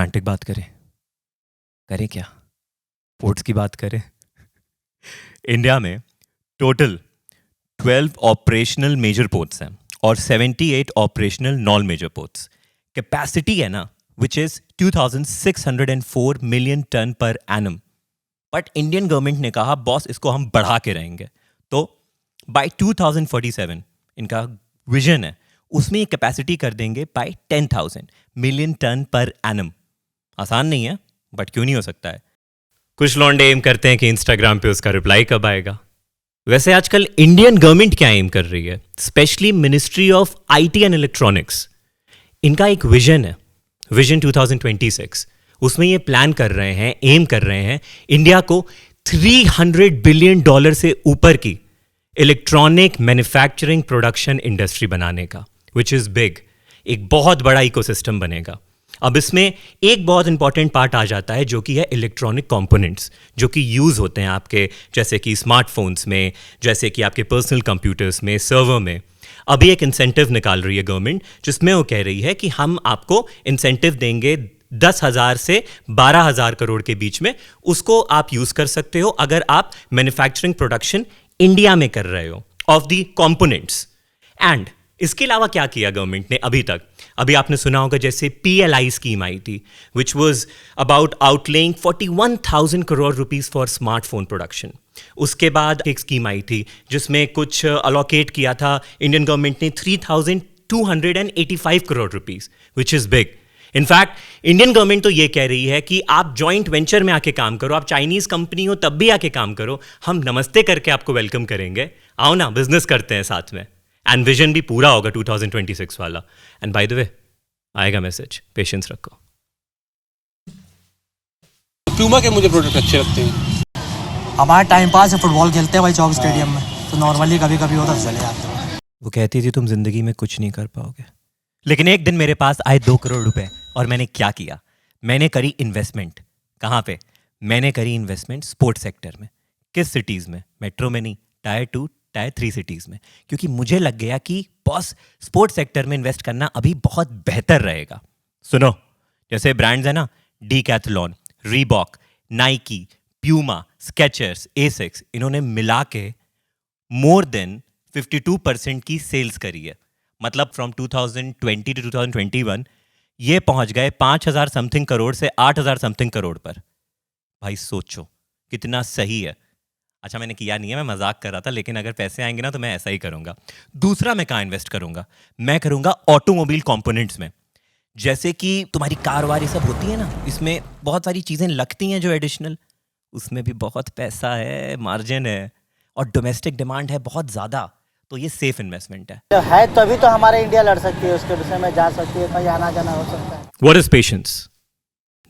Romantic बात करें क्या? पोर्ट्स की बात करें? इंडिया में टोटल 12 ऑपरेशनल मेजर पोर्ट्स हैं और 78 operational non major ports. Capacity है ना which is 2604 million ton per annum. But Indian government ने कहा बॉस इसको हम बढ़ा के रहेंगे. तो बाय 2047 इनका विजन है, उसमें ये कैपेसिटी कर देंगे by 10,000 million ton per annum. आसान नहीं है बट क्यों नहीं हो सकता है. कुछ लौंडे एम करते हैं कि इंस्टाग्राम पे उसका रिप्लाई कब आएगा. वैसे आजकल इंडियन गवर्नमेंट क्या एम कर रही है, specially ministry of IT and electronics. इनका एक विजन है, विजन 2026. उसमें ये प्लान कर रहे हैं, एम कर रहे हैं इंडिया को $300 बिलियन से ऊपर की इलेक्ट्रॉनिक मैन्युफैक्चरिंग प्रोडक्शन इंडस्ट्री बनाने का, विच इज़ बिग. एक बहुत बड़ा इकोसिस्टम बनेगा. अब इसमें एक बहुत इंपॉर्टेंट पार्ट आ जाता है जो कि है इलेक्ट्रॉनिक कंपोनेंट्स, जो कि यूज़ होते हैं आपके जैसे कि स्मार्टफोन्स में, जैसे कि आपके पर्सनल कंप्यूटर्स में, सर्वर में. अभी एक इंसेंटिव निकाल रही है गवर्नमेंट जिसमें वो कह रही है कि हम आपको इंसेंटिव देंगे 10,000 से 12,000 करोड़ के बीच में. उसको आप यूज़ कर सकते हो अगर आप मैन्युफैक्चरिंग प्रोडक्शन इंडिया में कर रहे हो ऑफ द कंपोनेंट्स. एंड इसके अलावा क्या किया गवर्नमेंट ने अभी तक? अभी आपने सुना होगा जैसे PLI स्कीम आई थी which was about outlaying 41,000 crore rupees for smartphone production. उसके बाद एक स्कीम आई थी जिसमें कुछ अलोकेट किया था इंडियन गवर्नमेंट ने 3,285 crore rupees, which is big. In fact Indian government तो ये कह रही है कि आप जॉइंट वेंचर में आके काम करो, आप चाइनीज़ कंपनी हो तब भी आके काम करो, हम नमस्ते करके आपको वेलकम करेंगे, आओ ना बिजनेस करते हैं साथ में. एंड विजन भी पूरा होगा 2026 वाला. एंड बाय द वे आएगा मैसेज, पेशेंस रखो. प्यूमा के मुझे प्रोडक्ट अच्छे लगते हैं. हमारा टाइम पास है, फुटबॉल खेलते हैं भाई चौक स्टेडियम में, तो नॉर्मली कभी कभी होता चले जाते हैं. वो कहती थी तुम जिंदगी में कुछ नहीं कर पाओगे, लेकिन एक दिन मेरे पास आए 2 करोड़ रुपए और मैंने क्या किया? मैंने करी इन्वेस्टमेंट. कहाँ पे? मैंने करी इन्वेस्टमेंट स्पोर्ट्स सेक्टर में. किस सिटीज़ में? मेट्रो में नहीं, टायर 2 टायर 3 सिटीज़ में. क्योंकि मुझे लग गया कि बॉस स्पोर्ट्स सेक्टर में इन्वेस्ट करना अभी बहुत बेहतर रहेगा. सुनो, जैसे ब्रांड्स है ना, Decathlon, Reebok, Nike, Puma, Skechers, Asics, इन्होंने मिला के मोर देन 52% की सेल्स करी है. मतलब फ्रॉम 2020 टू 2021 ये पहुंच गए 5,000 समथिंग करोड़ से 8,000 समथिंग करोड़ पर. भाई सोचो कितना सही है. अच्छा मैंने किया नहीं है, मैं मजाक कर रहा था, लेकिन अगर पैसे आएंगे ना तो मैं ऐसा ही करूंगा. दूसरा मैं कहाँ इन्वेस्ट करूंगा? मैं करूंगा ऑटोमोबाइल कंपोनेंट्स में. जैसे कि तुम्हारी कार वार ये सब होती है ना, इसमें बहुत सारी चीज़ें लगती हैं जो एडिशनल, उसमें भी बहुत पैसा है, मार्जिन है और डोमेस्टिक डिमांड है बहुत ज़्यादा. तो ये सेफ इन्वेस्टमेंट है तभी तो हमारे इंडिया लड़ सकती है, उसके विषय में जा सकती है, कहीं आना जाना हो सकता है. What is patience?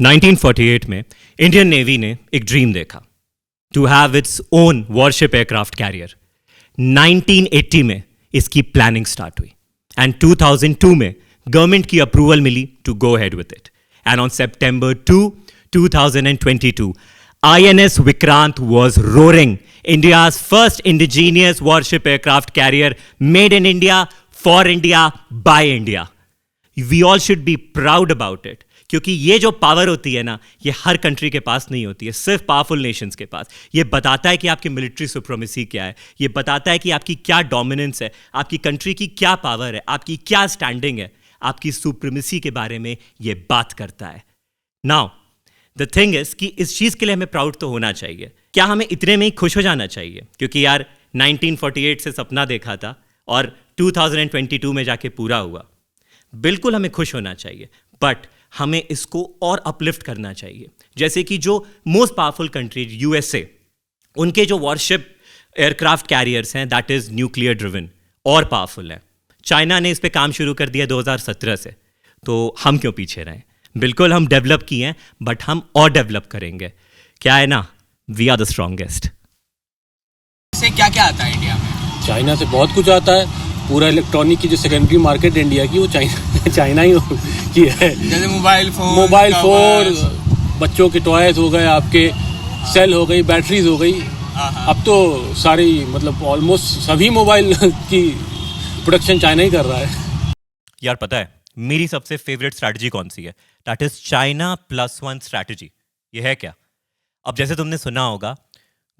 1948 में इंडियन नेवी ने एक ड्रीम देखा to have its own warship aircraft carrier. 1980 में इसकी प्लानिंग स्टार्ट हुई एंड 2002 में गवर्नमेंट की अप्रूवल मिली to go ahead with it. And on September 2, 2022 INS Vikrant was roaring, India's first indigenous warship aircraft carrier made in India, for India, by India. We all should be proud about it. क्योंकि ये जो power होती है ना, ये हर country के पास नहीं होती है, सिर्फ पावरफुल नेशंस के पास. ये बताता है कि आपकी मिलिट्री सुप्रीमेसी क्या है, ये बताता है कि आपकी क्या डोमिनेंस है, आपकी कंट्री की क्या पावर है, आपकी क्या स्टैंडिंग है, आपकी सुप्रीमेसी के बारे में ये बात करता है. नाउ द थिंग इज कि इस चीज़ के लिए हमें प्राउड तो होना चाहिए. क्या हमें इतने में ही खुश हो जाना चाहिए? क्योंकि यार 1948 से सपना देखा था और 2022 में जाके पूरा हुआ. बिल्कुल हमें खुश होना चाहिए, बट हमें इसको और अपलिफ्ट करना चाहिए. जैसे कि जो मोस्ट पावरफुल कंट्री USA, उनके जो वॉरशिप एयरक्राफ्ट कैरियर्स हैं दैट इज़ न्यूक्लियर ड्रिवन और पावरफुल है. चाइना ने इस पे काम शुरू कर दिया 2017 से, तो हम क्यों पीछे रहें? बिल्कुल हम डेवलप किए हैं बट हम और डेवलप करेंगे. क्या है ना, वी आर द स्ट्रॉन्गेस्ट. इससे क्या क्या आता है इंडिया में? चाइना से बहुत कुछ आता है. पूरा इलेक्ट्रॉनिक की जो सेकेंडरी मार्केट इंडिया की वो चाइना ही की है. जैसे मोबाइल फोन, बच्चों के टॉयज हो गए, आपके सेल हो गई, बैटरीज हो गई. अब तो सारी मतलब ऑलमोस्ट सभी मोबाइल की प्रोडक्शन चाइना ही कर रहा है. यार पता है मेरी सबसे फेवरेट स्ट्रैटेजी कौन सी है? That is China +1 strategy. ये है क्या? अब जैसे तुमने सुना होगा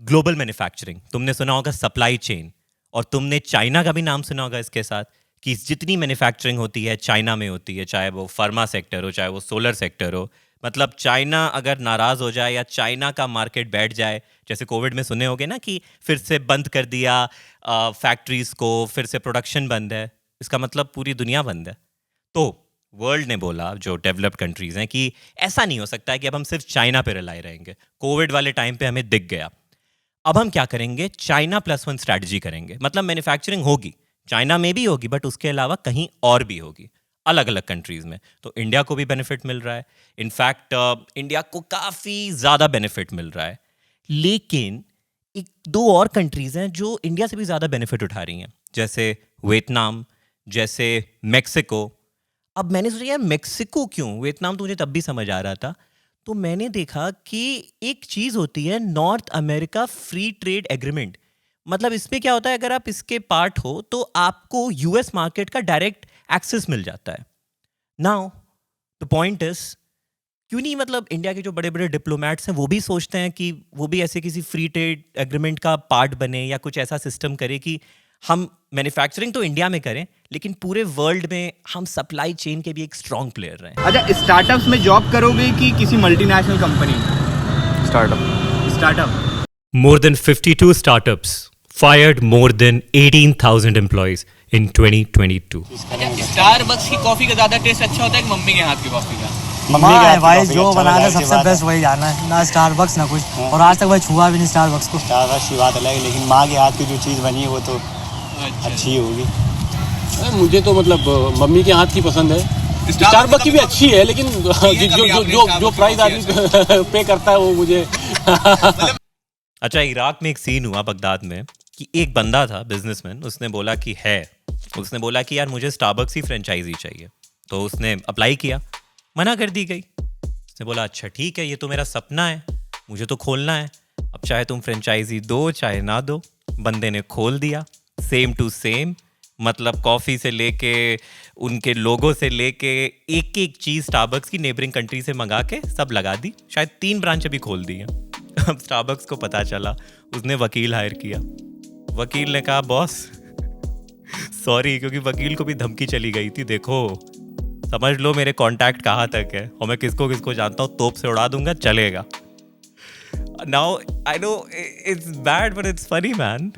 ग्लोबल मैन्युफैक्चरिंग, तुमने सुना होगा सप्लाई चेन, और तुमने चाइना का भी नाम सुना होगा इसके साथ, कि जितनी मैन्युफैक्चरिंग होती है चाइना में होती है, चाहे वो फार्मा सेक्टर हो, चाहे वो सोलर सेक्टर हो। मतलब चाइना अगर नाराज़ हो जाए या चाइना का मार्केट बैठ जाए, जैसे कोविड में सुने होगे ना कि फिर से बंद कर दिया फैक्ट्रीज़ को, फिर से प्रोडक्शन बंद है, इसका मतलब पूरी दुनिया बंद है। तो वर्ल्ड ने बोला, जो डेवलप्ड कंट्रीज़ हैं, कि ऐसा नहीं हो सकता है कि अब हम सिर्फ चाइना पे रिलाई रहेंगे। कोविड वाले टाइम पे हमें दिख गया, अब हम क्या करेंगे? चाइना +1 स्ट्रैटेजी करेंगे। मतलब मैन्युफैक्चरिंग होगी, चाइना में भी होगी, बट उसके अलावा कहीं और भी होगी, अलग अलग कंट्रीज़ में। तो इंडिया को भी बेनिफिट मिल रहा है, इनफैक्ट इंडिया को काफ़ी ज़्यादा बेनिफिट मिल रहा है। लेकिन एक दो और कंट्रीज़ हैं जो इंडिया से भी ज़्यादा बेनिफिट उठा रही हैं, जैसे वियतनाम, जैसे मेक्सिको। अब मैंने सोचा यार मेक्सिको क्यों, वियतनाम तो मुझे तब भी समझ आ रहा था। तो मैंने देखा कि एक चीज़ होती है north America free trade agreement. मतलब इसमें क्या होता है, अगर आप इसके पार्ट हो तो आपको यूएस मार्केट का डायरेक्ट एक्सेस मिल जाता है। नाउ द पॉइंट इज, क्यों नहीं मतलब इंडिया के जो बड़े बड़े डिप्लोमेट्स हैं वो भी सोचते हैं कि वो भी ऐसे किसी फ्री ट्रेड एग्रीमेंट का पार्ट बने, या कुछ ऐसा सिस्टम करे कि हम मैन्युफैक्चरिंग तो इंडिया में करें लेकिन पूरे वर्ल्ड में हम सप्लाई चेन के भी एक स्ट्रॉन्ग प्लेयर रहें। अच्छा, स्टार्टअप्स में जॉब करोगे कि किसी मल्टीनेशनल कंपनी में? Startup. More than 52 startups fired more than 18,000 employees in 2022. Starbucks की कॉफी का ज्यादा टेस्ट अच्छा होता है कि मम्मी के हाथ की कॉफी का? माँ है भाई, जो बना है सबसे बेस्ट वही जाना है, ना स्टारबक्स ना कुछ। और आज तक भाई छुआ भी नहीं स्टारबक्स को। स्टारबक्स की बात अलग है, लेकिन माँ के हाथ की जो चीज़ बनी है वो तो अच्छी होगी। मुझे तो मतलब मम्मी के हाथ की पसंद है। स्टारबक्स की भी अच्छी है, लेकिन जो प्राइस आदमी पे करता है वो मुझे अच्छा, इराक में एक सीन हुआ बगदाद में कि एक बंदा था बिजनेसमैन, उसने बोला कि यार मुझे स्टारबक्स की फ्रेंचाइजी चाहिए। तो उसने अप्लाई किया, मना कर दी गई। उसने बोला अच्छा ठीक है, ये तो मेरा सपना है, मुझे तो खोलना है, अब चाहे तुम फ्रेंचाइजी दो चाहे ना दो। बंदे ने खोल दिया, सेम टू सेम, मतलब कॉफ़ी से लेके उनके लोगों से लेके एक एक चीज़ स्टारबक्स की नेबरिंग कंट्री से मंगा के सब लगा दी। शायद 3 ब्रांच अभी खोल दी हैं। अब स्टारबक्स को पता चला, उसने वकील हायर किया। वकील ने कहा बॉस सॉरी, क्योंकि वकील को भी धमकी चली गई थी, देखो समझ लो मेरे कांटेक्ट कहाँ तक है और मैं किसको किसको जानता हूँ, तोप से उड़ा दूंगा, चलेगा। Now I know it's bad but it's funny man.